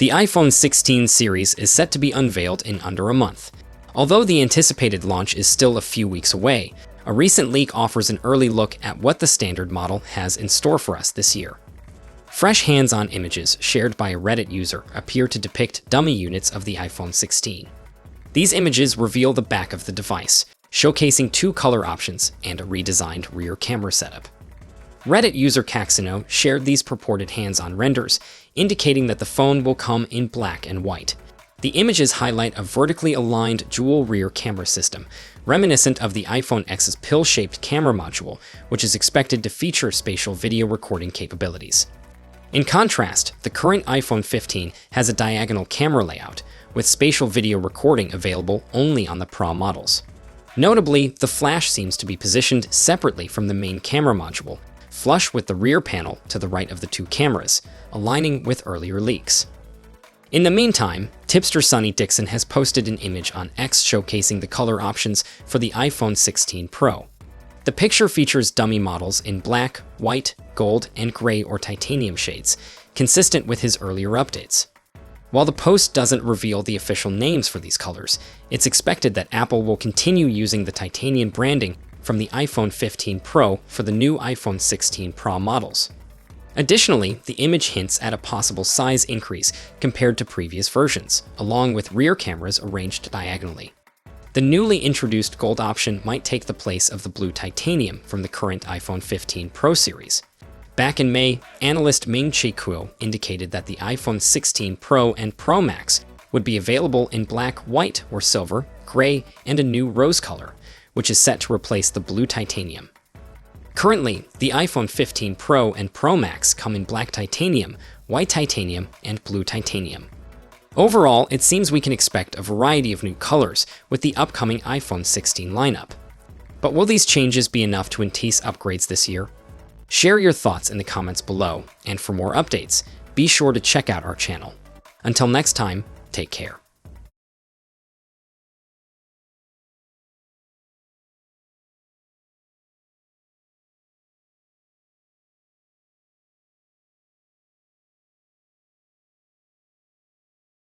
The iPhone 16 series is set to be unveiled in under a month. Although the anticipated launch is still a few weeks away, a recent leak offers an early look at what the standard model has in store for us this year. Fresh hands-on images shared by a Reddit user appear to depict dummy units of the iPhone 16. These images reveal the back of the device, showcasing two color options and a redesigned rear camera setup. Reddit user Caxino shared these purported hands-on renders, indicating that the phone will come in black and white. The images highlight a vertically aligned dual rear camera system, reminiscent of the iPhone X's pill-shaped camera module, which is expected to feature spatial video recording capabilities. In contrast, the current iPhone 15 has a diagonal camera layout, with spatial video recording available only on the Pro models. Notably, the flash seems to be positioned separately from the main camera module, flush with the rear panel to the right of the two cameras, aligning with earlier leaks. In the meantime, tipster Sonny Dixon has posted an image on X showcasing the color options for the iPhone 16 Pro. The picture features dummy models in black, white, gold, and gray or titanium shades, consistent with his earlier updates. While the post doesn't reveal the official names for these colors, it's expected that Apple will continue using the titanium branding from the iPhone 15 Pro for the new iPhone 16 Pro models. Additionally, the image hints at a possible size increase compared to previous versions, along with rear cameras arranged diagonally. The newly introduced gold option might take the place of the blue titanium from the current iPhone 15 Pro series. Back in May, analyst Ming-Chi Kuo indicated that the iPhone 16 Pro and Pro Max would be available in black, white, or silver, gray, and a new rose color, which is set to replace the blue titanium. Currently, the iPhone 15 Pro and Pro Max come in black titanium, white titanium, and blue titanium. Overall, it seems we can expect a variety of new colors with the upcoming iPhone 16 lineup. But will these changes be enough to entice upgrades this year? Share your thoughts in the comments below, and for more updates, be sure to check out our channel. Until next time, take care.